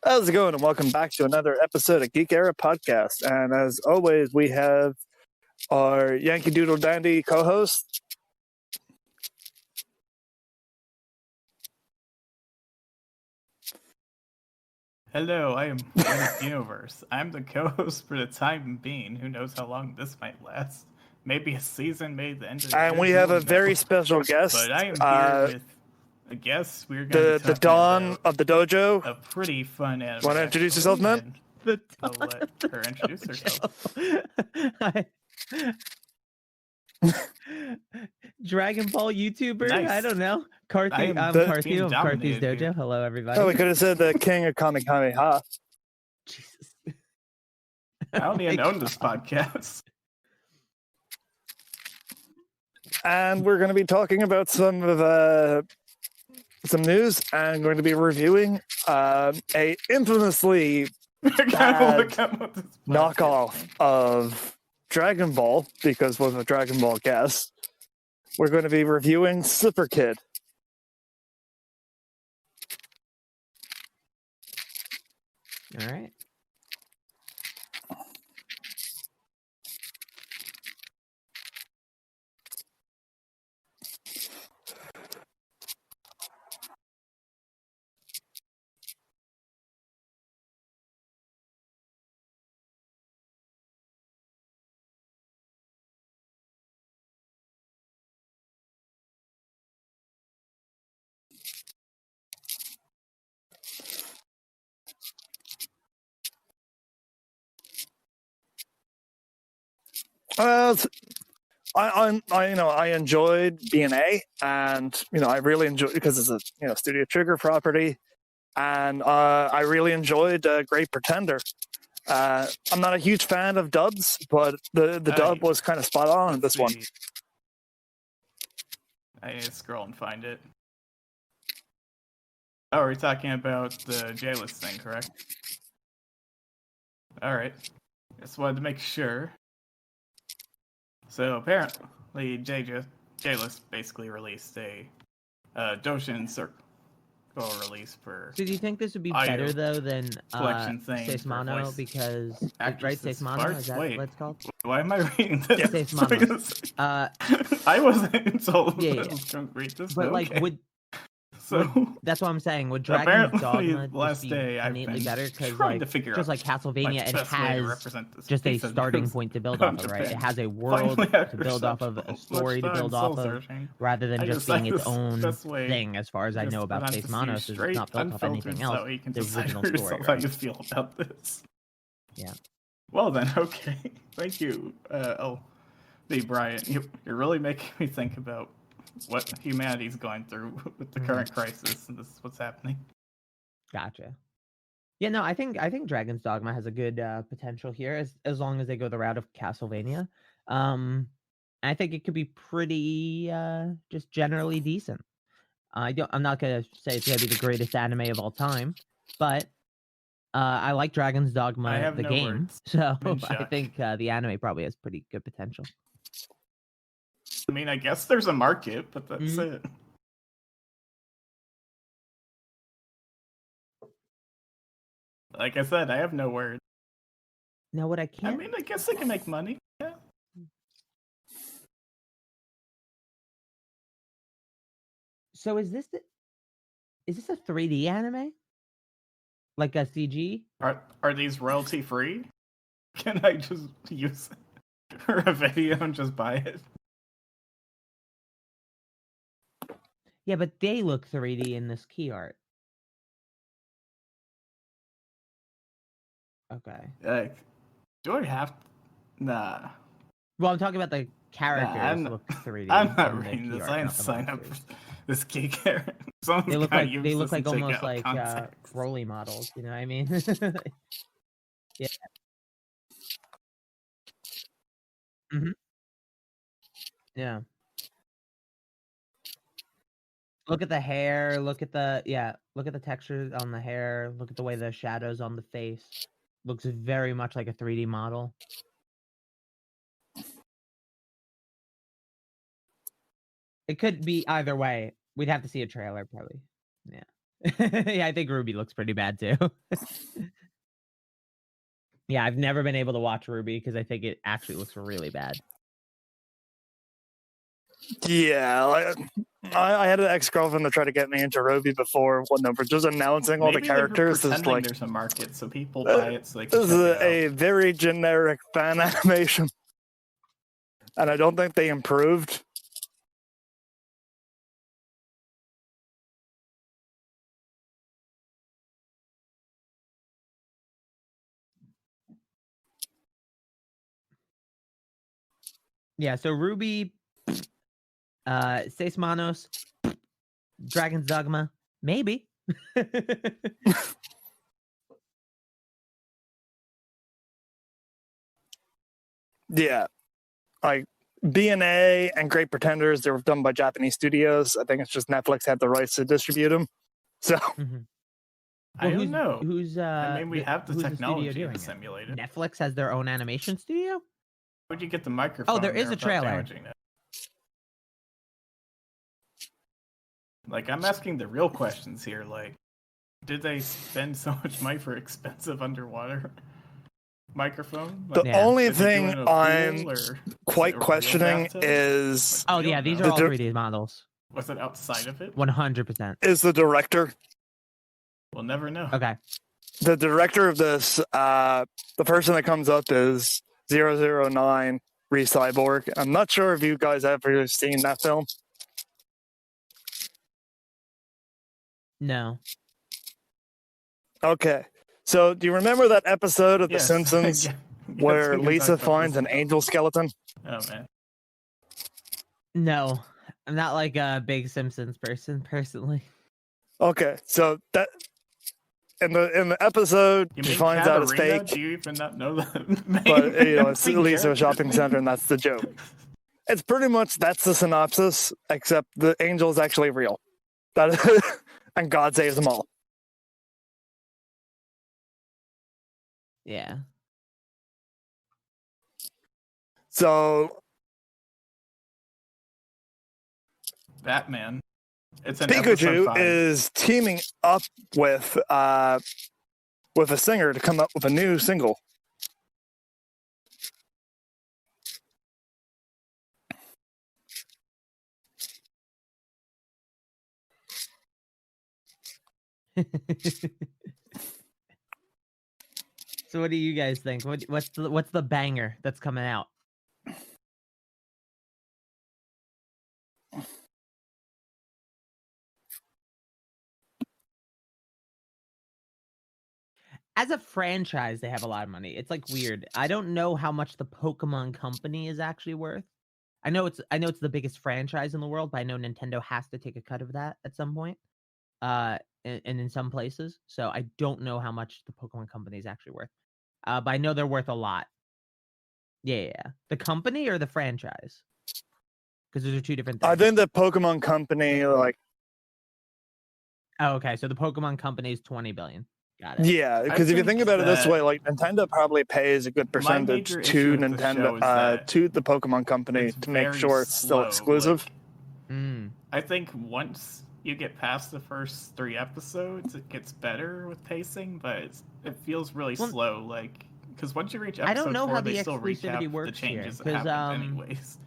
How's it going? And welcome back to another episode of Geek Era Podcast. And as always, we have our Yankee Doodle Dandy co-host. Hello, I am Planet Universe. I'm the co-host for the time being. Who knows how long this might last? Maybe a season, maybe the end of the year. And we have a very special guest. But I am here with a guest. We're going to the Dawn of the Dojo. A pretty fun anime. Want to introduce yourself, man? I'll let her introduce herself. Dragon Ball YouTuber? Nice. I don't know. I'm Carthu of Carthu's Dojo. Hello, everybody. Oh, we could have said the king of Kamehameha. Jesus. I don't even own this podcast. And we're going to be talking about some news and going to be reviewing a infamously bad knockoff of Dragon Ball, because with a Dragon Ball guest. We're going to be reviewing Superkid. All right. I enjoyed B&A, and I really enjoyed because it's a Studio Trigger property, and I really enjoyed Great Pretender. I'm not a huge fan of dubs, but the dub was kind of spot on in this one. I need to scroll and find it. Oh, we're talking about the J-list thing, correct? Alright. Just wanted to make sure. So apparently, J-list basically released a Doshin Circle release for. So do you think this would be better though than Seismano? Because right, Seismano, is that what it's called? Why am I reading this? Yeah, Seismano. I wasn't told that I was going to read this. But okay. That's what I'm saying. Would Dragon's Dogma last day innately better? Because just like Castlevania, it has just a starting point to build off of, right? It has a world to build off of, a story to build off of, rather than just being its own thing. As far as I know about Space Manos, it's not built off anything else. The original story. How you feel about this? Yeah. Well then, okay. Thank you. Brian, you're really making me think about what humanity's going through with the current crisis, and this is what's happening. Gotcha. Yeah, no, I think Dragon's Dogma has a good potential here, as long as they go the route of Castlevania. I think it could be pretty just generally decent. I'm not gonna say it's gonna be the greatest anime of all time, but I like Dragon's Dogma, the game, so I think the anime probably has pretty good potential. I mean, I guess there's a market, but that's it. Like I said, I have no words. Now, what I can... I mean, I guess they can make money. Yeah. So is this a 3D anime? Like a CG? Are these royalty free? Can I just use it for a video and just buy it? Yeah, but they look 3D in this key art. Okay. Do I have? Nah. Well, I'm talking about the characters look 3D. I'm not reading this. I didn't sign up for this geek character. They look like almost like Broly models. You know what I mean? Yeah. Yeah. Look at the hair, look at the texture on the hair, look at the way the shadows on the face. Looks very much like a 3D model. It could be either way. We'd have to see a trailer, probably. Yeah. Yeah, I think Ruby looks pretty bad too. Yeah, I've never been able to watch Ruby because I think it actually looks really bad. Yeah, I had an ex-girlfriend that tried to get me into Ruby before one number, just announcing all the Maybe they're characters. Is pretending like there's a market, so people buy it so they can this check is it out. a very generic fan animation, and I don't think they improved. Yeah, so Ruby, Seis Manos, Dragon's Dogma, maybe. Yeah, like BNA and Great Pretenders, they were done by Japanese studios. I think it's just Netflix had the rights to distribute them. So I don't know. Who's I mean, we have the who's technology studio to doing simulate it? it. Netflix has their own animation studio? How would you get the microphone? Oh, there is a without trailer. damaging it? Like, I'm asking the real questions here. Like, did they spend so much money for expensive underwater microphone? Like, the only is it doing thing it in a pool, I'm or is quite it a real questioning bathtub? is Oh, We yeah, don't these know. are all The 3D models. Was it outside of it? 100%. the director. We'll never know. Okay. The director of this, the person that comes up is 009 Re-Cyborg. I'm not sure if you guys have ever seen that film. No. Okay. So do you remember that episode of The Yes. Simpsons Yes, where we can Lisa talk about finds this an now. angel skeleton? Oh man. No. I'm not like a big Simpsons person, personally. Okay. So that in the episode, You she mean finds out it's Katarina? fake, Do you even not know the main but it's main Lisa character's shopping name? center, and that's the joke. It's pretty much that's the synopsis, except the angel is actually real. That and God saves them all. Yeah. So Batman. It's an episode Pikachu 5. is teaming up with a singer to come up with a new single. So what do you guys think? What's the banger that's coming out? As a franchise, they have a lot of money. It's like weird. I don't know how much the Pokemon Company is actually worth. I know it's the biggest franchise in the world, but I know Nintendo has to take a cut of that at some point. And in some places. So I don't know how much the Pokemon Company is actually worth. But I know they're worth a lot. Yeah. The company or the franchise? Because those are two different things. I think the Pokemon Company, like, Oh, okay. So the Pokemon Company is 20 billion. Got it. yeah, because if you think about it this that way, like Nintendo probably pays a good percentage major to issue with the show Nintendo, is that to the Pokemon Company it's to make very sure it's still slow, exclusive. like, I think once you get past the first 3 episodes, it gets better with pacing, but it feels really slow. Like, because once you reach episode I don't know 4, how they the still exclusivity recap works the changes here, that 'cause, happened anyways,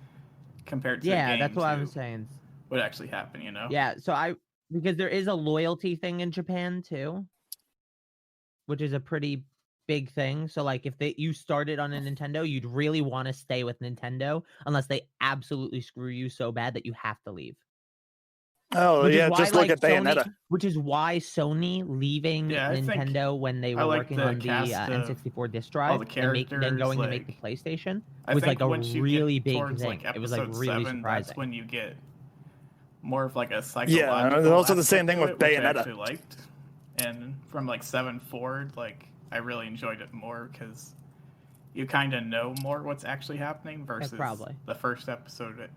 compared to the Yeah, game that's what I to was saying. what actually happened, you know? Yeah, so because there is a loyalty thing in Japan too, which is a pretty big thing. So like if you started on a Nintendo, you'd really want to stay with Nintendo unless they absolutely screw you so bad that you have to leave. Oh, Which is yeah, why, just look at Sony, Bayonetta. which is why Sony leaving Yeah, I think Nintendo when they I were like working the on the cast of N64 disk all drive the and then going to make characters, the PlayStation I was think like a once you really get big towards thing. like It was like episode really 7, surprising. that's when you get more of like a Yeah, psychological and also the same aspect thing to with it, which I Bayonetta. actually liked. And from like 7 forward, like I really enjoyed it more because you kind of know more what's actually happening versus probably. the first episode. It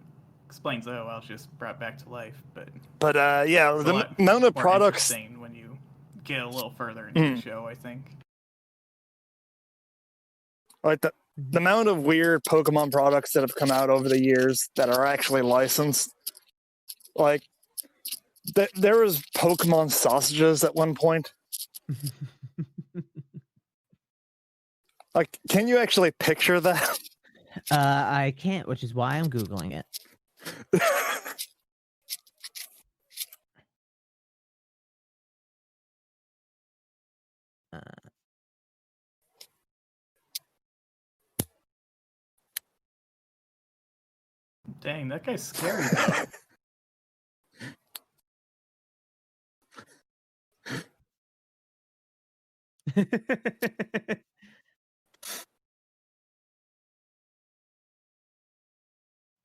explains, oh, I was just brought back to life, but Yeah, it's a the lot amount of more products. interesting when you get a little further into the show, I think. Like the amount of weird Pokemon products that have come out over the years that are actually licensed. Like There was Pokemon sausages at one point. Like, can you actually picture that? I can't, which is why I'm Googling it. Dang, that guy's scary though.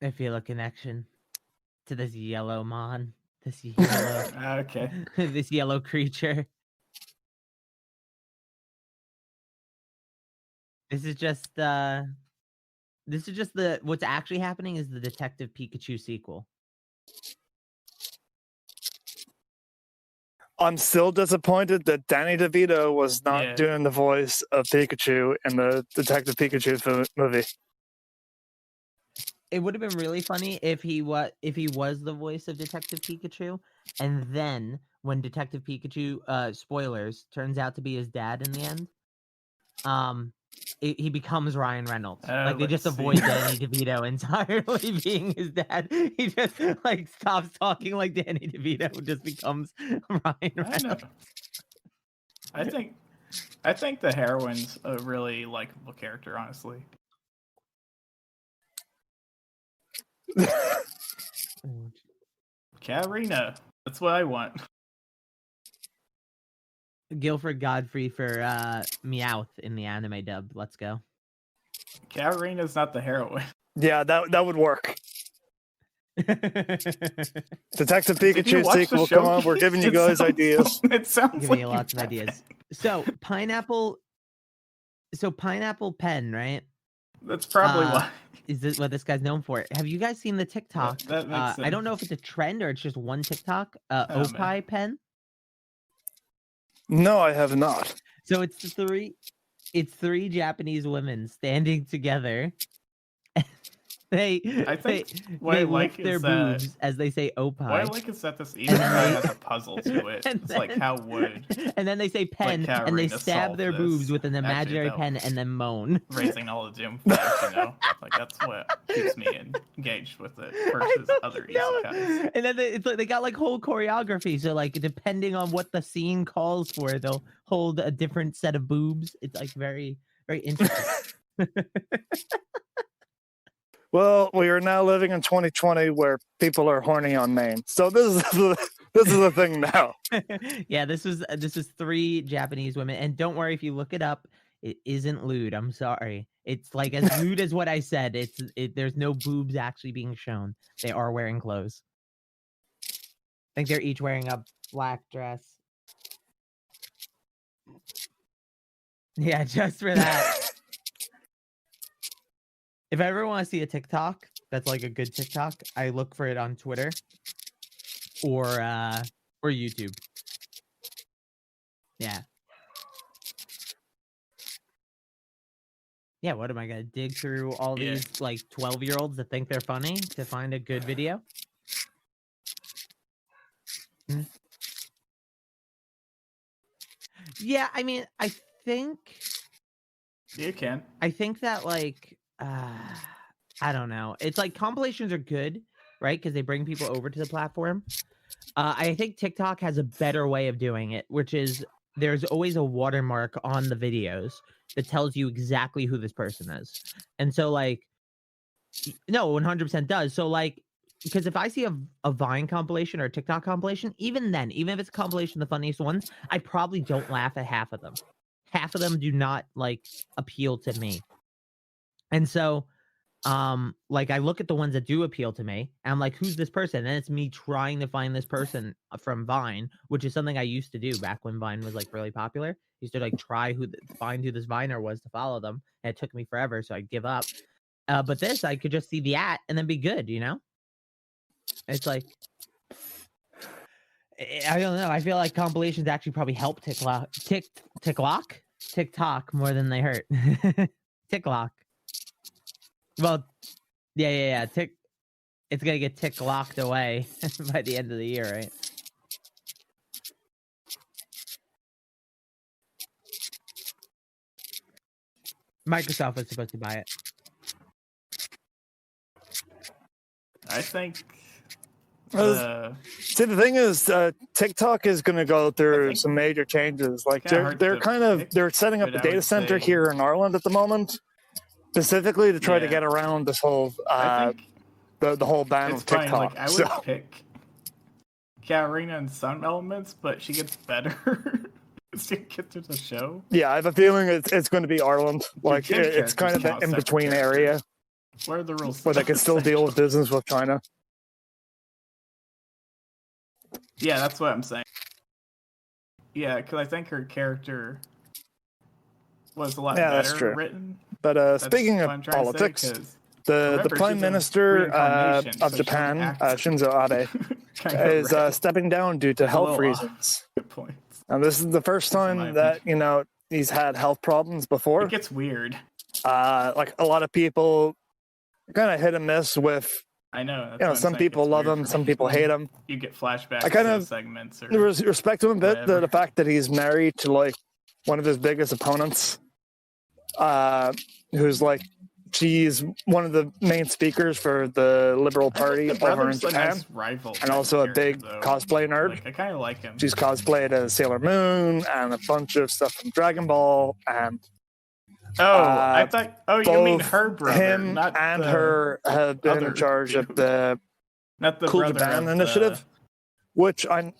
I feel a connection to this yellow mon, this yellow, Okay. this yellow creature. This is just the what's actually happening is the Detective Pikachu sequel. I'm still disappointed that Danny DeVito was not doing the voice of Pikachu in the Detective Pikachu movie. It would have been really funny if he was the voice of Detective Pikachu, and then when Detective Pikachu, spoilers, turns out to be his dad in the end, he becomes Ryan Reynolds. Like they just avoid Danny DeVito entirely being his dad. He just like stops talking like Danny DeVito, just becomes Ryan Reynolds. I think the heroine's a really likable character, honestly. Katarina, that's what I want. Guilford Godfrey for Meowth in the anime dub. Let's go. Katarina's not the heroine. Yeah, that would work. Detective Pikachu sequel. Come on, we're giving you guys ideas. It sounds giving like you lots of ideas. So pineapple pen, right? That's probably why. Is this what this guy's known for? Have you guys seen the TikTok? That makes sense. I don't know if it's a trend or it's just one TikTok. Opie pen. No, I have not. So it's three Japanese women standing together. They lift their boobs as they say "opie." What I like is that this even has a puzzle to it. It's like how would. And then they say "pen," and they stab their boobs with an imaginary pen, and then moan. Raising all the doom flags, like that's what keeps me engaged with it versus other isekais. And then it's like they got like whole choreography. So like depending on what the scene calls for, they'll hold a different set of boobs. It's like very, very interesting. Well, we are now living in 2020 where people are horny on Maine. So this is the thing now. Yeah, this is three Japanese women, and don't worry if you look it up, it isn't lewd. I'm sorry. It's like as lewd as what I said. There's no boobs actually being shown. They are wearing clothes. I think they're each wearing a black dress. Yeah, just for that. If I ever want to see a TikTok that's like a good TikTok, I look for it on Twitter or YouTube. Yeah. Yeah, what am I gonna dig through all these like 12-year-olds that think they're funny to find a good video? Yeah, I mean, I think you can. I think that like I don't know. It's like compilations are good, right? Because they bring people over to the platform. I think TikTok has a better way of doing it, which is there's always a watermark on the videos that tells you exactly who this person is. And so like, no, 100% does. So like, because if I see a Vine compilation or a TikTok compilation, even then, even if it's a compilation of the funniest ones, I probably don't laugh at half of them. Half of them do not like appeal to me. And so, like I look at the ones that do appeal to me, and I'm like, who's this person? And it's me trying to find this person from Vine, which is something I used to do back when Vine was like really popular. I used to like find who this Viner was to follow them, and it took me forever, so I'd give up. But this, I could just see the @ and then be good, you know? It's like, I don't know. I feel like compilations actually probably help TikTok more than they hurt. TikTok. Well, yeah. It's gonna get locked away by the end of the year, right? Microsoft was supposed to buy it. I think. See, the thing is, TikTok is going to go through some major changes. Like they're setting up a data center here in Ireland at the moment, specifically to try to get around this whole the whole ban of TikTok. Fine. Like, I would pick Katarina in some elements, but she gets better as she gets to the show. Yeah, I have a feeling it's going to be Ireland. Like it's kind of an in-between area. What are the rules? Where they can still deal with business with China. Yeah, that's what I'm saying. Yeah, because I think her character was a lot better written. But speaking of politics, the Prime Minister of Japan, Shinzo Abe, is stepping down due to health reasons. Good point. And this is the first time that he's had health problems before. It gets weird. Like a lot of people kind of hit and miss with. I know. Some people love him, some people hate him. You get flashbacks. I kind of segments. Respect him a bit. The fact that he's married to like one of his biggest opponents, who's like she's one of the main speakers for the Liberal Party over in Japan, and also a big cosplay nerd. Like, I kind of like him. She's cosplayed as Sailor Moon and a bunch of stuff from Dragon Ball and. I thought. Oh, you mean her brother? Him not and her have been in charge of the Cool Japan initiative, which I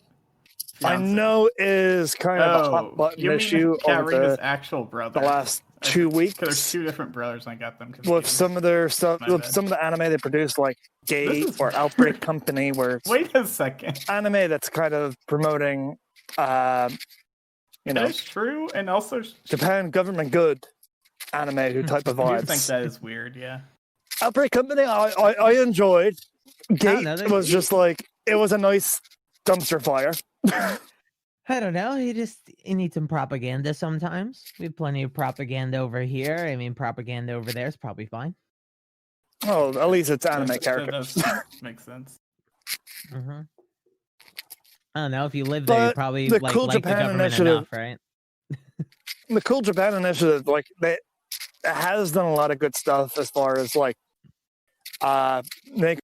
know is kind of a hot button issue over the actual brother. The last 2 weeks. Because there's two different brothers, and I got them confused. With some of their stuff, with some of the anime they produce, like Gate or Outbreak Company, where it's wait a second, anime that's kind of promoting, that's true, and also Japan government good. Anime type of vibes. I think that is weird, yeah. Outbreak Company, I enjoyed. Gate was just like it was a nice dumpster fire. I don't know. You need some propaganda sometimes. We have plenty of propaganda over here. I mean, propaganda over there is probably fine. Oh, at least it's anime characters. That makes sense. Mm-hmm. I don't know. If you live there, you probably like Cool the government enough, right? The Cool Japan initiative, like it has done a lot of good stuff as far as like making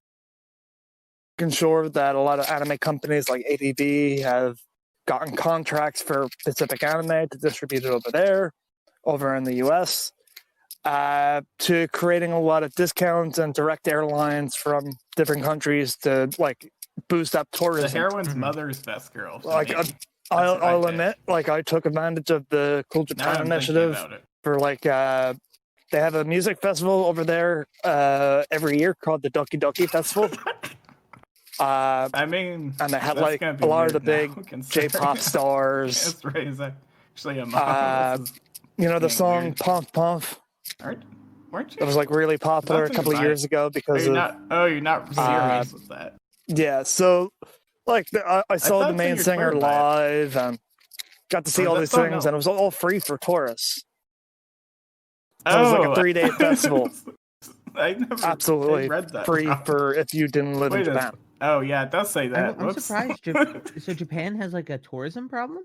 sure that a lot of anime companies like ADV have gotten contracts for Pacific Anime to distribute it over there, over in the US, to creating a lot of discounts and direct airlines from different countries to like boost up tourism. The heroine's mother's best girl. Like I'll admit, like I took advantage of the Cool Japan initiative for like they have a music festival over there every year called the Doki Doki Festival. I mean, and they had like a lot of the big J-pop stars. That's right. Is actually a the song weird. Pump Pump. Weren't you? It was like really popular a couple of years ago because you're not serious with that. Yeah, so like I saw the main singer live and got to see all these things, and it was all free for tourists. It was like a 3-day festival. I never absolutely read that. Free for if you didn't live in Japan. Oh yeah, it does say that. I'm surprised. So Japan has like a tourism problem?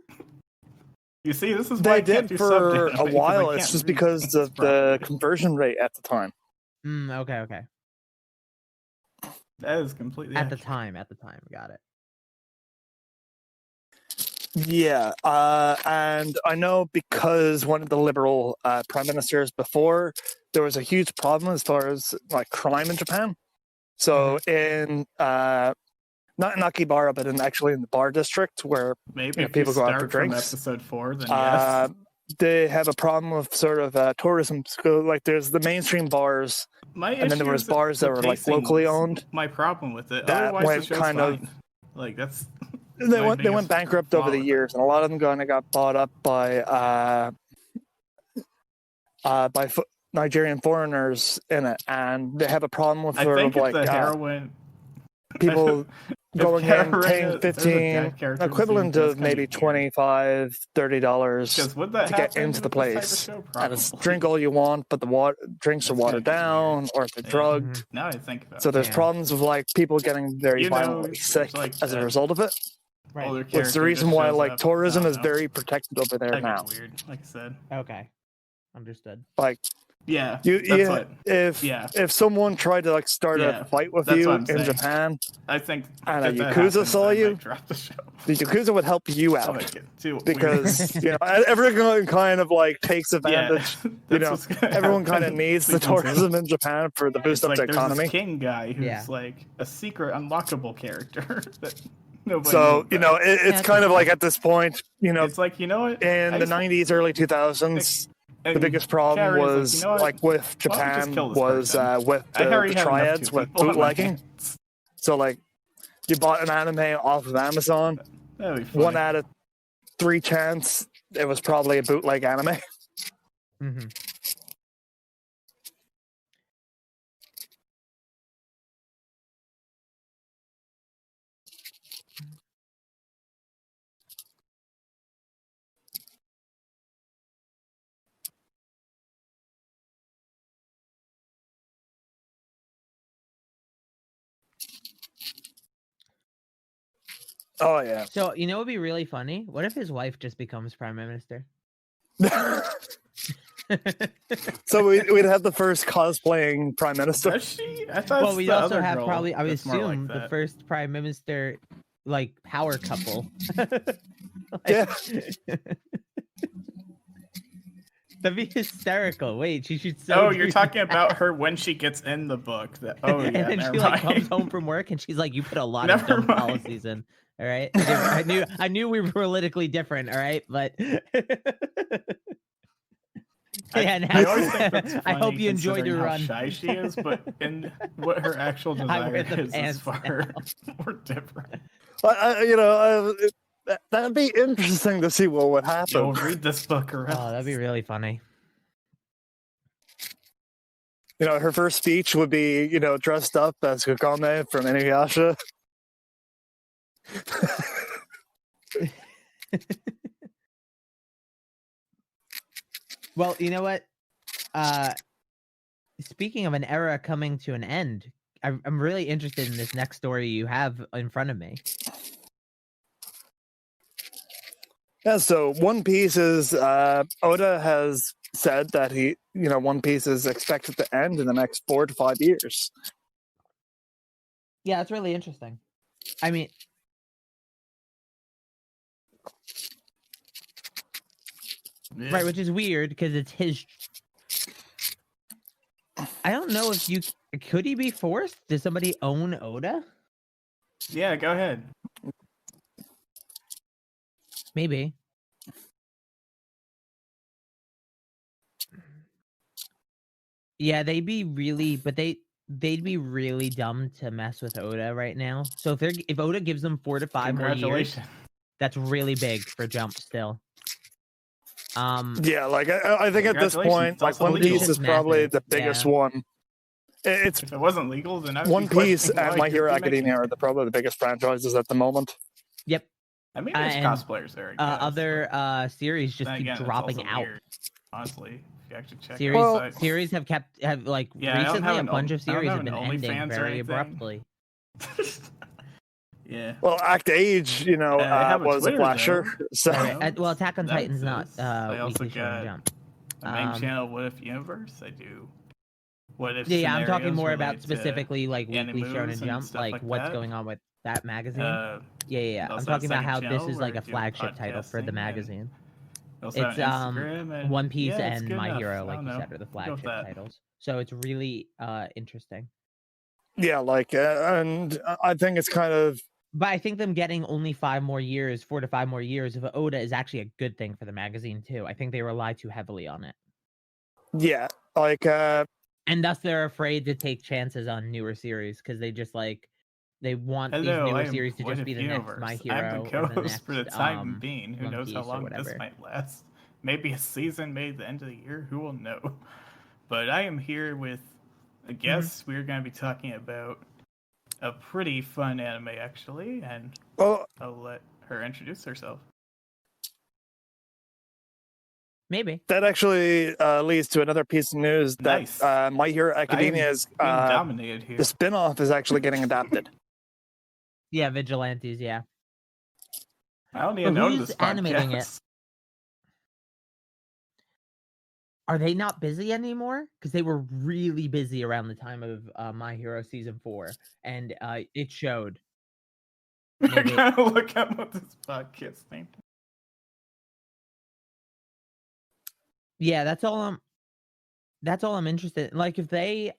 You see, this is they did for a while. It's just because of the conversion rate at the time. Okay. That is completely at the time. Got it. Yeah, and I know because one of the Liberal prime ministers before, there was a huge problem as far as like crime in Japan. So in not in Akibara, but actually in the bar district where maybe people go out for drinks. Episode 4, then yes. They have a problem with sort of tourism. So like there's the mainstream bars, and then there was bars that were like locally owned. My problem with it. That went kind of like that's. They went bankrupt over the years, and a lot of them kind of got bought up by Nigerian foreigners in it, and they have a problem with sort of like the heroin people going in paying 15, equivalent of maybe $25, $30 to get into the place. And it's drink all you want, but the drinks are watered down or they're drugged. Now I think about it. So there's problems with like people getting very violently sick as a result of it. Right. It's the reason why like tourism is very protected over there now. Weird, like I said. Okay. Understood. Like Yeah, if someone tried to like start a fight with you in Japan, I think and a Yakuza saw you, drop the show. The Yakuza would help you out because everyone kind of like takes advantage. Everyone kind of needs the tourism in Japan for the boost up the economy. There's this king guy who's like a secret unlockable character that nobody. So it's kind of like at this point, it's like what in the 90s, early 2000s. The biggest problem was like with Japan was with the triads with bootlegging. So like you bought an anime off of Amazon, 1 out of 3 chance it was probably a bootleg anime. Mm-hmm. Oh yeah. So it would be really funny. What if his wife just becomes prime minister? So we'd have the first cosplaying prime minister. Does she? I thought. Well, we'd also have probably. I would assume the first prime minister, like power couple. Yeah. That'd be hysterical. Wait, she should. You're talking about her when she gets in the book. And then she like comes home from work and she's like, "You put a lot of dumb policies in." All right, I knew we were politically different. All right, but I hope you enjoyed your run. How shy she is, but in what her actual desire is far more different. That'd be interesting to see what would happen. You'll read this book around. Oh, that'd be really funny. Her first speech would be, dressed up as Kagome from Inuyasha. Well, you know what? Speaking of an era coming to an end, I'm really interested in this next story you have in front of me. Yeah, so One Piece is Oda has said that One Piece is expected to end in the next 4 to 5 years. Yeah, it's really interesting. I mean, right, which is weird because it's his. I don't know if could he be forced? Does somebody own Oda? Yeah, go ahead. Maybe. Yeah, they'd be really dumb to mess with Oda right now. So if Oda gives them 4 to 5 more years, that's really big for Jump still. Yeah, like I think at this point, like One Piece is probably the biggest one. If it wasn't legal, then One Piece and My Hero Academia are probably the biggest franchises at the moment. Yep. I mean, there's cosplayers there. Other series just keep dropping out. Weird, honestly, if you actually check series have recently a bunch of series have been ending very abruptly. Yeah. Well, Act Age, was a flasher. So well, Attack on Titan's not. I also got Jump. The main channel. What If Universe? I do. What If? Yeah, I'm talking more about specifically like Weekly Shonen Jump, like what's going on with that magazine. Yeah. I'm talking about how this is like a flagship title for the magazine. It's One Piece and My Hero, like you said, are the flagship titles. So it's really interesting. Yeah, and I think it's kind of. But I think them getting only 4 to 5 more years of Oda is actually a good thing for the magazine too. I think they rely too heavily on it. Yeah, and thus they're afraid to take chances on newer series because they just they want these newer series to just be the next My Hero. I'm the co-host for the time being. Who knows how long this might last? Maybe a season, maybe the end of the year. Who will know? But I am here with a guest. We're going to be talking about a pretty fun anime, actually, and I'll let her introduce herself. Maybe. That actually leads to another piece of news that My Hero Academia is dominated here. The spin-off is actually getting adapted. Yeah, Vigilantes, yeah. I don't even know this animating it. Are they not busy anymore? Because they were really busy around the time of My Hero Season 4, and it showed. I gotta look at what this podcast name. Yeah, that's all I'm interested in. Like, if they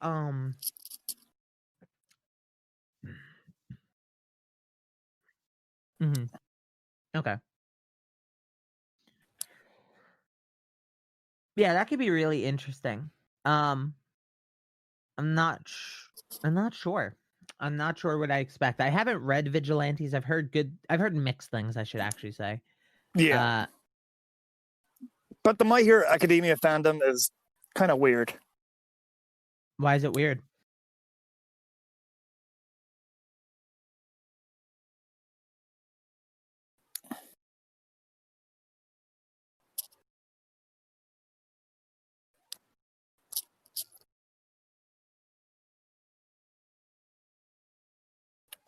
Okay. Yeah, that could be really interesting. I'm not sure. I'm not sure what I expect. I haven't read Vigilantes. I've heard mixed things, I should actually say. Yeah. But the My Hero Academia fandom is kind of weird. Why is it weird?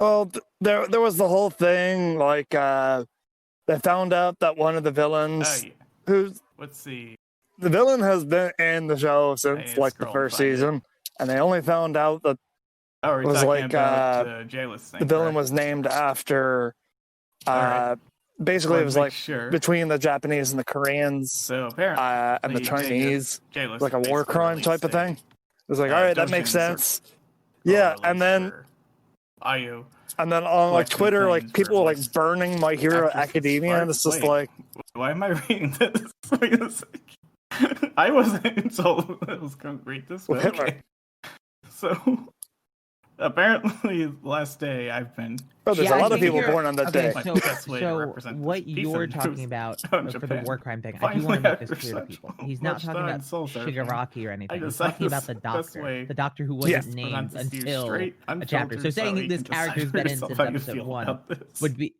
Well, there was the whole thing, like, they found out that one of the villains, the villain has been in the show since like the first season, and they only found out that it was like the villain was named after, basically it was like between the Japanese and the Koreans, so apparently, and the Chinese, like a war crime type of thing. It was like, all right, that makes sense. Yeah, and then. And then on like Twitter, like people were like burning My Hero Academia, and it's just like, why am I reading this? I wasn't told it was going to read this way. Okay. So apparently, last day I've been. Oh, there's a lot of people born on that day. So what you're talking about for the war crime thing, I do want to make this clear to people. He's not talking about Shigaraki or anything. He's talking about the doctor who wasn't named until a chapter. So saying this character's been in since episode 1 would be.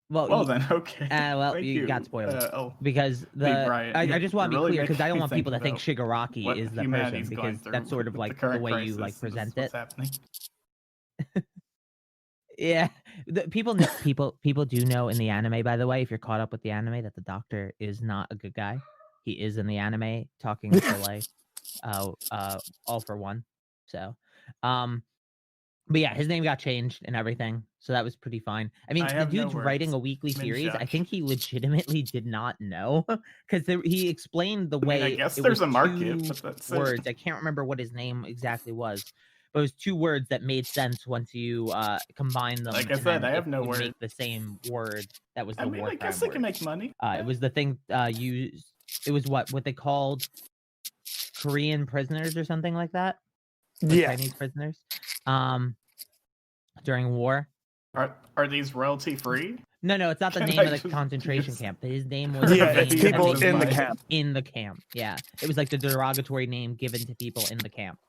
Well, then, okay. You got spoiled. Because I just want to be clear, because I don't want people to think Shigaraki is the person, because that's sort of like the way you like present it. Yeah, people do know in the anime, by the way, if you're caught up with the anime, that the doctor is not a good guy. He is in the anime talking to like all for one. So but yeah, his name got changed and everything, so that was pretty fine. I mean, the dude's writing a weekly series. I think he legitimately did not know, because he explained the way. I guess there's a market, but that's words. I can't remember what his name exactly was, but it was 2 words that made sense once you combine them. Like I said, I have no word. Make the same word that was the war crime word. I guess they can make money. It was the thing used. It was what they called Korean prisoners or something like that. Yeah, Chinese prisoners. During war. Are these royalty free? No, it's not the name of the concentration camp. His name was people in the camp. In the camp, yeah. It was like the derogatory name given to people in the camp.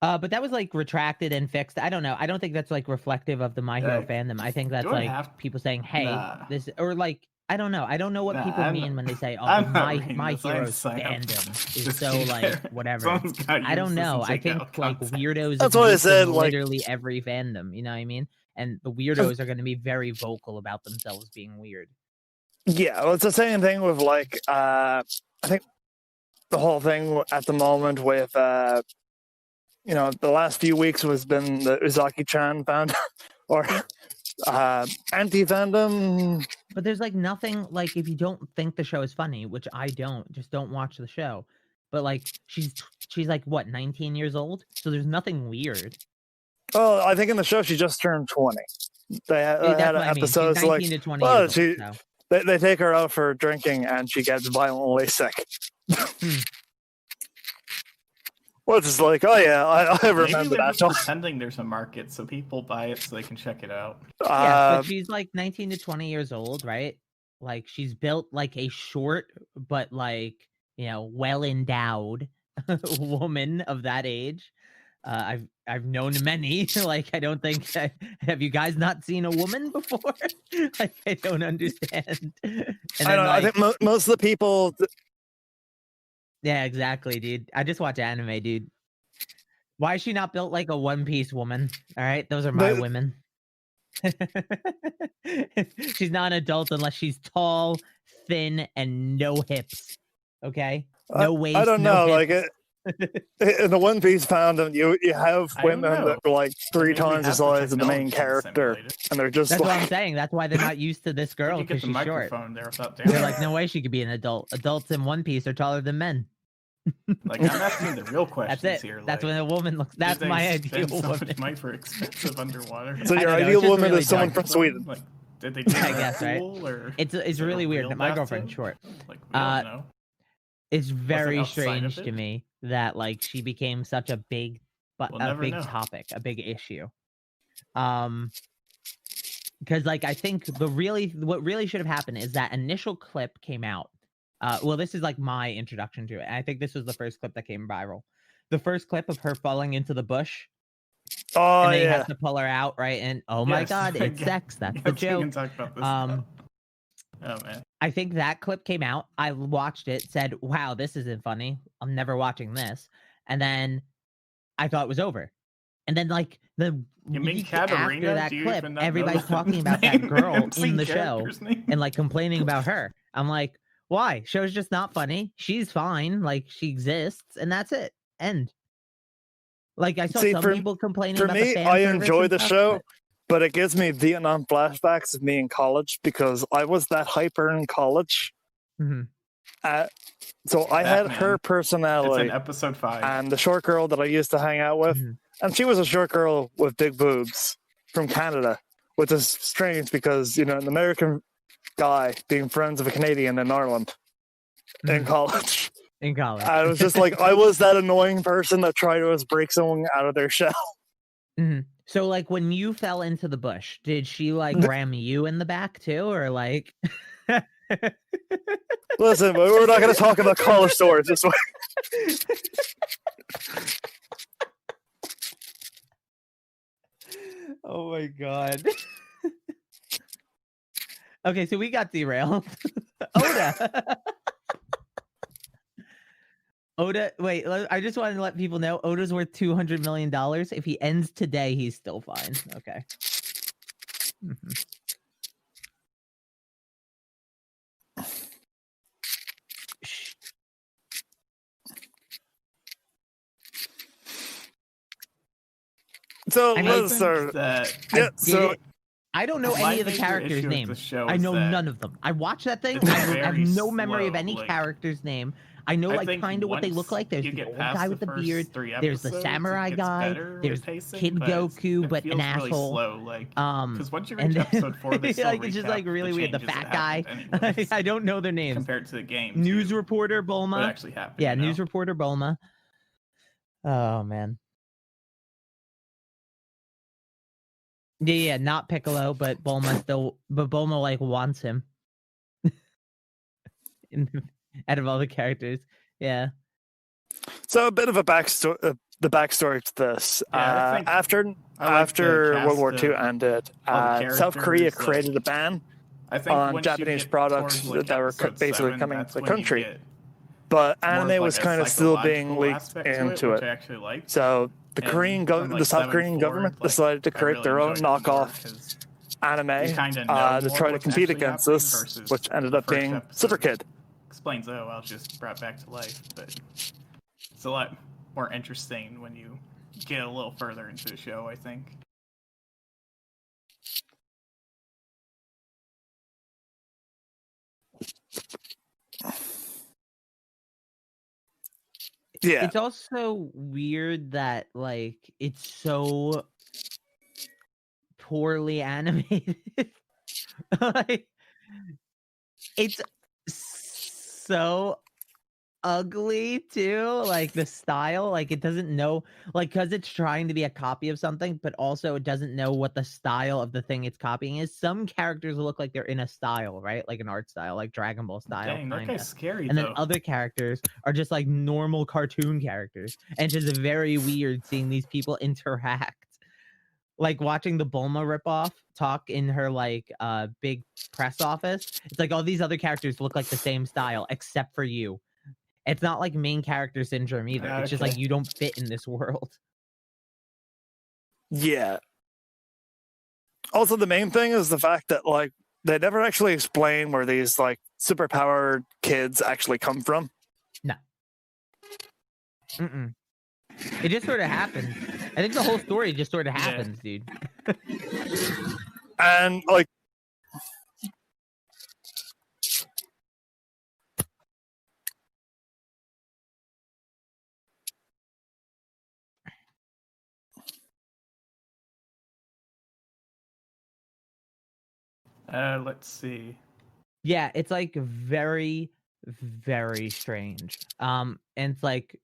But that was like retracted and fixed. I don't know. I don't think that's like reflective of the My Hero fandom. I think that's like people saying, "Hey, this," or like I don't know. I don't know what people mean when they say, "Oh, my Hero's fandom is so like whatever." I don't know. I think like weirdos. That's what I said. Literally every fandom, you know what I mean? And the weirdos are going to be very vocal about themselves being weird. Yeah, well, it's the same thing with like I think the whole thing at the moment with the last few weeks has been the Uzaki-chan fandom or anti-fandom. But there's like nothing, like if you don't think the show is funny, which I don't, just don't watch the show. But like she's like what, 19 years old? So there's nothing weird. Oh, I think in the show she just turned 20. They had episodes like, they take her out for drinking and she gets violently sick. Well, it's just like, oh yeah, I remember that. Pretending there's a market so people buy it so they can check it out. Yeah, but she's like 19 to 20 years old, right? Like she's built like a short but like, well endowed woman of that age. I've known many. Like I don't think have you guys not seen a woman before? Like I don't understand. And then, I think most of the people. Yeah, exactly, dude. I just watch anime, dude. Why is she not built like a One Piece woman? All right, those are my women. She's not an adult unless she's tall, thin and no hips. Okay, no waist. I don't no know, hips. like in the One Piece fandom, you have women that are like 3 times the size of the main character, and they're just. That's like... what I'm saying. That's why they're not used to this girl because she's short. They're like, no way she could be an adult. Adults in One Piece are taller than men. Like, I'm asking the real questions that's it. here. That's like, when a woman looks. That's my ideal so woman. much money for expensive underwater. So your ideal woman really is someone from Sweden. Like, did they do I guess, right? Or it's really weird. My girlfriend's short. Like, we don't know. It's very strange of to me that like she became such a big, topic, a big issue. Because like I think what really should have happened is that initial clip came out. Well, this is like my introduction to it. And I think this was the first clip that came viral. The first clip of her falling into the bush. Oh, and they have to pull her out, right? And my God, it's sex. That's the joke. We can talk about this now. Oh man. I think that clip came out. I watched it, said, "Wow, this isn't funny. I'm never watching this." And then I thought it was over. And then like the week after that clip, everybody's talking about that girl in the show and like complaining about her. I'm like, why? Show's just not funny. She's fine. Like she exists, and that's it. End. Like I saw some people complaining about the fan I enjoy the stuff, show, but it gives me Vietnam flashbacks of me in college because I was that hyper in college. Mm-hmm. So I had her personality. It's in episode 5. And the short girl that I used to hang out with. Mm-hmm. And she was a short girl with big boobs from Canada, which is strange because, you know, an American guy being friends with a Canadian in Ireland in college. In college. I was just like, I was that annoying person that tried to break someone out of their shell. Mm-hmm. So, like, when you fell into the bush, did she, like, ram you in the back, too? Or, like... Listen, we're not going to talk about college stories this way. Oh, my God. Okay, so we got derailed. Oda. Oda, wait, I just wanted to let people know Oda's worth $200 million. If he ends today, he's still fine. Okay. Mm-hmm. So, I don't know any of the characters' names. I know none of them. I watched that thing. I have no memory of any character's name. I know like kind of what they look like. There's the old guy with the beard. There's the samurai guy. There's Kid Goku, but an asshole. Because once you reach episode 4, they still like it's just like really weird. The fat guy. I don't know their names compared to the game. News reporter Bulma. What actually happened? Yeah, news reporter Bulma. Oh man. Yeah, not Piccolo, but Bulma like wants him. Out of all the characters, yeah. So a bit of a backstory, the backstory to this. After World War II ended, South Korea created a ban on Japanese products that were basically coming into the country. But anime was kind of still being leaked into it. So the South Korean government decided to create their own knockoff anime to try to compete against this, which ended up being Superkid. Explains well, just brought back to life, but it's a lot more interesting when you get a little further into the show, I think. Yeah. It's also weird that like it's so poorly animated. Like it's so ugly too, like the style, like it doesn't know, like because it's trying to be a copy of something, but also it doesn't know what the style of the thing it's copying is. Some characters look like they're in a style, right? Like an art style, like Dragon Ball style. Dang, that guy's scary. And then other characters are just like normal cartoon characters, and it's just very weird seeing these people interact. Like watching the Bulma ripoff talk in her like big press office. It's like all these other characters look like the same style except for you. It's not like main character syndrome either. It's just like you don't fit in this world. Yeah. Also, the main thing is the fact that like they never actually explain where these like superpowered kids actually come from. No. Mm-mm. It just sort of happens. I think the whole story just sort of happens, dude. And like, let's see. Yeah, it's like very, very strange. And it's like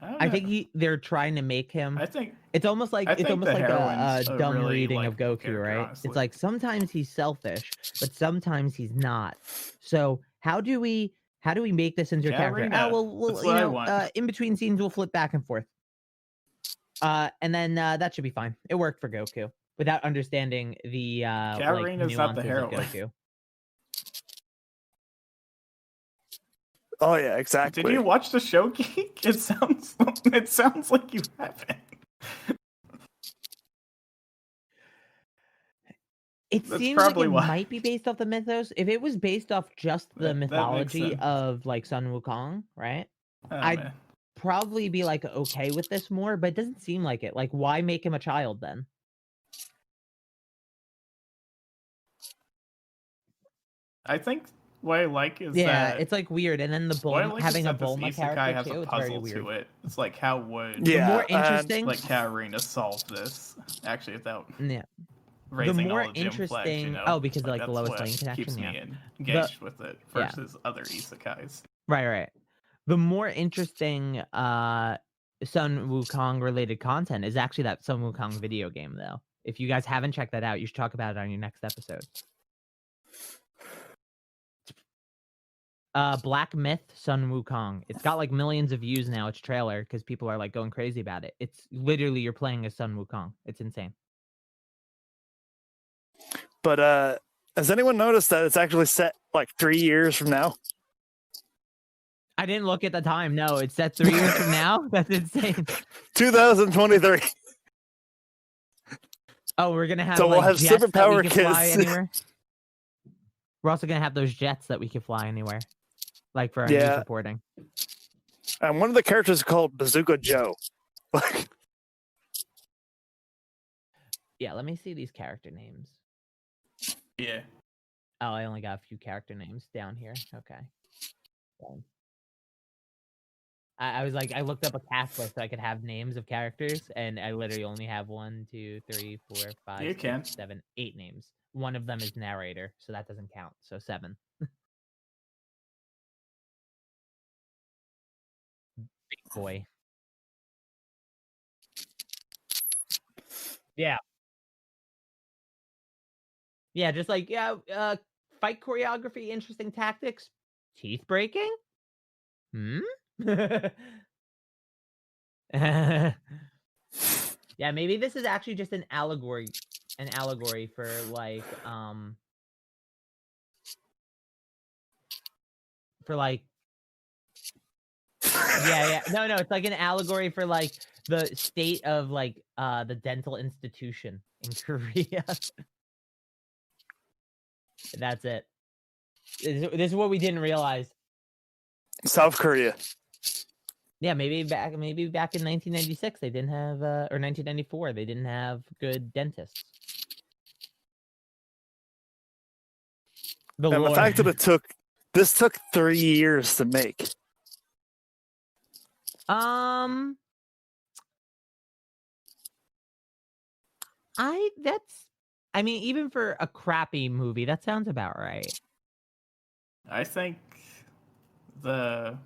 I think they're trying to make him. I think it's almost like a dumb really reading of Goku, right? Honestly. It's like sometimes he's selfish, but sometimes he's not. So how do we make this into a character? We'll in between scenes we'll flip back and forth. And then that should be fine. It worked for Goku without understanding the Katarina's not the heroine. Of Goku. Oh yeah, exactly. Did you watch the show, Geek? It sounds like you haven't. It seems like it might be based off the mythos. If it was based off just the mythology of like Sun Wukong, right? I'd probably be like okay with this more, but it doesn't seem like it. Like, why make him a child then? I think what I like is that it's like weird, and then the Bulma having a Bulma character has too. A puzzle it's very weird. to it. It's like how would the more interesting like Katarina solve this actually without the more interesting because like the lowest lane connection keeps me engaged with it versus other isekais. Right. The more interesting Sun Wukong related content is actually that Sun Wukong video game, though. If you guys haven't checked that out, you should talk about it on your next episode. Black Myth Sun Wukong. It's got like millions of views now. Its trailer because people are like going crazy about it. It's literally you're playing as Sun Wukong. It's insane. But has anyone noticed that it's actually set like 3 years from now? I didn't look at the time. No, it's set 3 years from now. That's insane. 2023. Oh, we're gonna have so we'll have superpower kids. We're also gonna have those jets that we can fly anywhere, like for our news reporting. And one of the characters is called Bazooka Joe. Yeah, let me see these character names. Yeah. Oh, I only got a few character names down here. Okay. I was like, I looked up a cast list so I could have names of characters, and I literally only have 1, 2, 3, 4, 5, 6, 7, 8 names. One of them is narrator, so that doesn't count. So 7. Big boy. Yeah. Yeah, just like fight choreography, interesting tactics, teeth breaking. Yeah, maybe this is actually just an allegory for like no, it's like an allegory for like the state of like the dental institution in Korea. That's it. This is what we didn't realize. South Korea. Yeah, maybe back in 1996 they didn't have, or 1994 they didn't have good dentists. The fact that this took 3 years to make. I mean, even for a crappy movie, that sounds about right. I think it's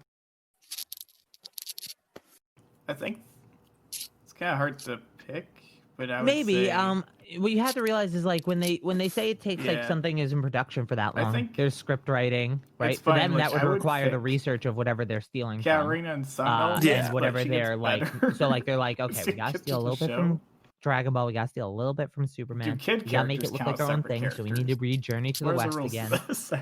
kind of hard to pick, but I would say... what you have to realize is like when they say it takes like something is in production for that long, there's script writing, right? For them, that would require the research of whatever they're stealing Katarina and Sun, and whatever they're like. So like they're like, okay, we gotta steal a little bit from Dragon Ball, we gotta steal a little bit from Superman. We gotta make it look like our own thing, so we need to read Journey to the West again,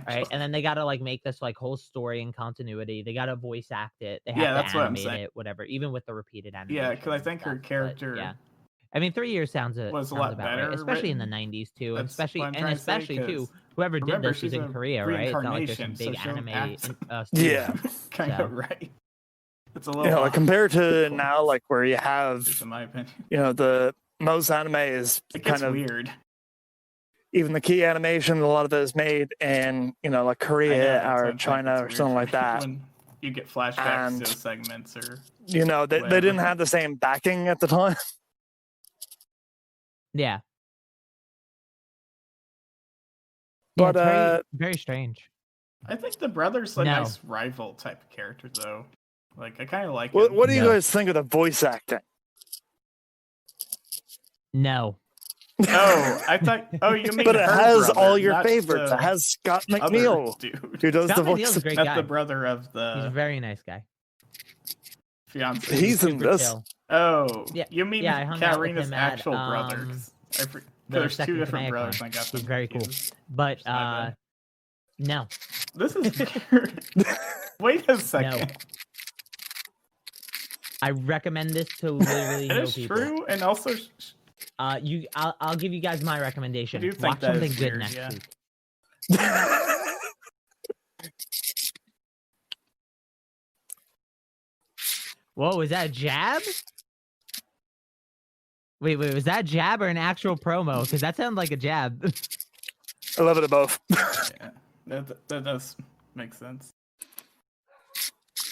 right? And then they gotta like make this like whole story and continuity. They gotta voice act it. They have to animate it, whatever. Even with the repeated animation. Yeah, because I think her character. I mean, 3 years sounds was a sounds lot about better, right, especially in the written. 90s too, That's especially what I'm trying to say, especially too. 'cause Whoever did remember, this was she's in a Korea, right? It's not like there's some reincarnation, so big she don't anime act studio. Yeah. kind So. of right. It's a You little know, like off, compared to now, like where you have, in my opinion. you know, the most anime is It gets kind of weird. even the key animation. A lot of it is made in, you know, like Korea That's what or I'm saying, China it's or weird something for like me that. when you get flashbacks And- to segments or You know, they whatever. didn't have the same backing at the time. Yeah. But, it's very, very strange. I think the brother's a No. nice rival type of character, though. Like, I kind of like What, him. what do you No. guys think of the voice acting? No. Oh, I thought. Oh, you mean? But it her has brother, all your not favorites. the It has Scott other McNeil, dude. who does Scott the McNeil's voice. a great Not guy. the brother of He's a the very nice guy. fiance. He's in super this. chill. Oh, Yeah, you mean yeah, I hung out with Karina's him at, actual brother? the There's two second different Kanaya brothers. con. I got them He's very cool. confused. But It's my bad. no. This is weird. Wait a second. No. I recommend this to literally It no is people. true, and also I'll give you guys my recommendation. I do think Watch that something is good weird, next yeah. week. Whoa, was that a jab? Wait, was that a jab or an actual promo? Because that sounded like a jab. I love it both. yeah, that does make sense.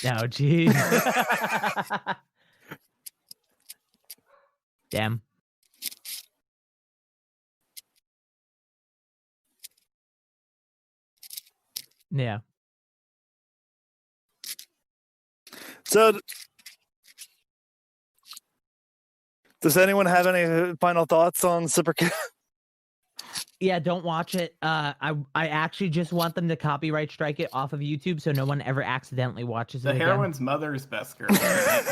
Oh, jeez. Damn. Yeah. So, does anyone have any final thoughts on Superkid? Yeah, don't watch it. I actually just want them to copyright strike it off of YouTube so no one ever accidentally watches it The again. heroine's mother's best girl. Right?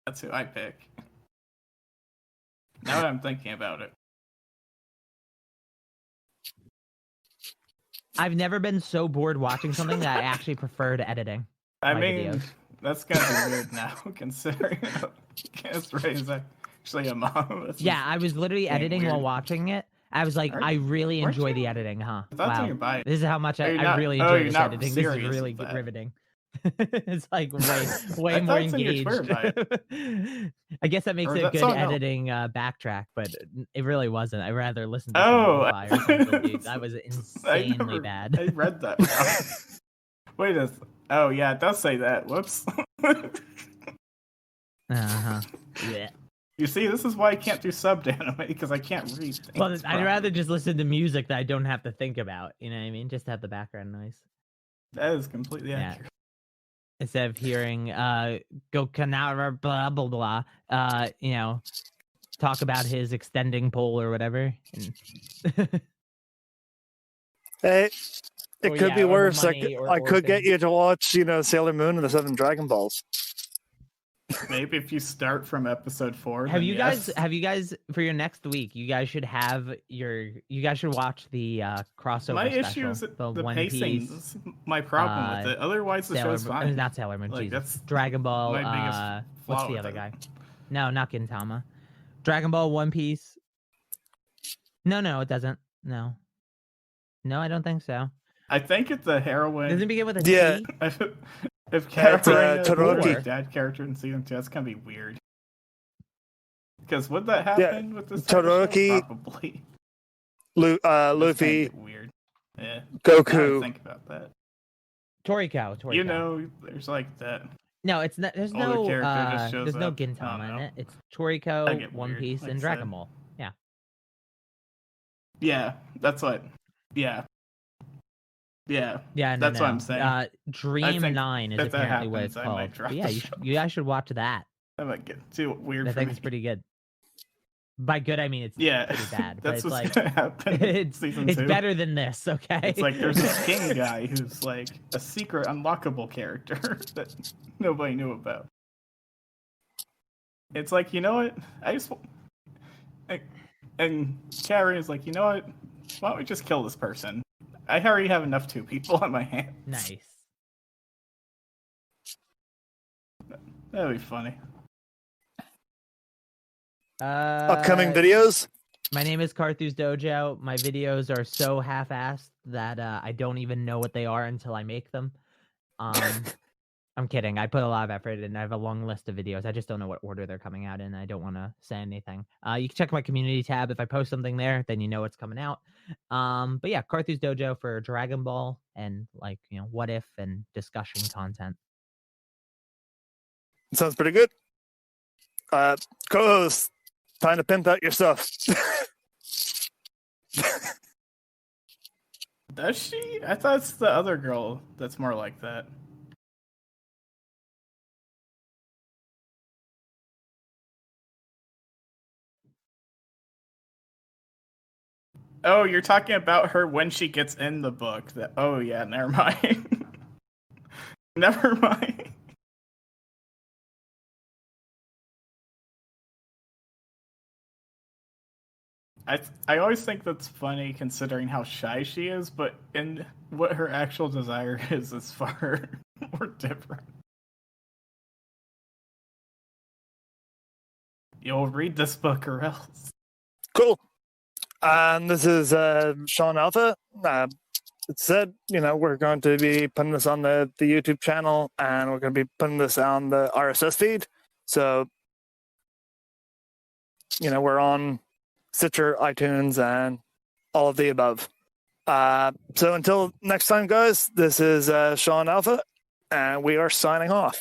That's who I pick. Now that I'm thinking about it. I've never been so bored watching something that I actually preferred editing. I my mean, videos. that's gonna be weird now, considering Ray is actually a mom. That's Yeah, I was literally being editing weird. while watching it. I was like, Aren't- I really weren't enjoy you? the editing, huh? That's when Wow. you're bi- This is how much Are you I not- really oh, enjoy you're this not editing. This is serious really with that. riveting. It's like way I more thought it's in your engaged. Twitter I guess that makes Or it is a that good someone else? editing backtrack, but it really wasn't. I'd rather listen to Oh, some lo-fi or something, dude. That was I insanely bad. I read that wrong. Wait a. Oh yeah, it does say that. Whoops. Uh-huh. Yeah. You see, this is why I can't do subbed anime because I can't read things. Well, I'd properly. rather just listen to music that I don't have to think about. You know what I mean? Just have the background noise. That is completely Yeah. accurate. Instead of hearing go Kanara blah blah blah, you know, talk about his extending pole or whatever. And Hey, it Or, could yeah, be or worse. money or I could get orphans. you to watch, you know, Sailor Moon and the Seven Dragon Balls. Maybe if you start from episode 4. have then you yes. guys for your next week? You guys should watch the crossover. My special, issue is the the One pacing. Piece, Is my problem with it. Otherwise, the Sailor show's Moon, fine. not Sailor Moon. Like, Jesus. that's Dragon Ball. my biggest What's flaw the with other it. guy? No, not Gintama. Dragon Ball, One Piece. No, it doesn't. No, I don't think so. I think it's the heroine. Doesn't it begin with a Yeah. T? If That's, Carolina is Todoroki. a dad character in season 2, that's gonna be weird. Because would that happen with this type of show? Todoroki, Probably. Luffy, That's gonna get weird. Yeah. Now that I Goku. think about that. Toriko. You know, there's like that. No, it's not. There's older no. character just shows There's no up. I don't Gintama in know. it. It's I Toriko, get One weird, Piece, like and I Dragon said. Ball. Yeah. Yeah, that's what. Yeah. Yeah. Yeah, no, That's what I'm saying. Dream think 9 is if that apparently what it's happens, I might called. drop But yeah, the you guys should watch that. That might get too weird I for think me. it's pretty good. By good, I mean it's Yeah, pretty bad. But that's it's what's like gonna happen. in it's season 2. better than this. Okay. It's like there's this king guy who's like a secret unlockable character that nobody knew about. It's like, you know what? And Carrie is like, you know what? Why don't we just kill this person? I already have enough 2 people on my hands. Nice. That'd be funny. Upcoming videos? My name is Carthu Dojo. My videos are so half-assed that I don't even know what they are until I make them. I'm kidding. I put a lot of effort in. I have a long list of videos. I just don't know what order they're coming out in. I don't want to say anything. You can check my community tab. If I post something there, then you know what's coming out. But yeah, Carthu's Dojo for Dragon Ball and like, what if and discussion content. Sounds pretty good. Co-host, time to pimp out your stuff. Does she? I thought it's the other girl that's more like that. Oh, you're talking about her when she gets in the book. Oh yeah, never mind. Never mind. I always think that's funny considering how shy she is, but in what her actual desire is far more different. You'll read this book or else. Cool. And this is Sean Alpha. It said, we're going to be putting this on the YouTube channel, and we're going to be putting this on the RSS feed. So, we're on Stitcher, iTunes, and all of the above. So until next time, guys, this is Sean Alpha, and we are signing off.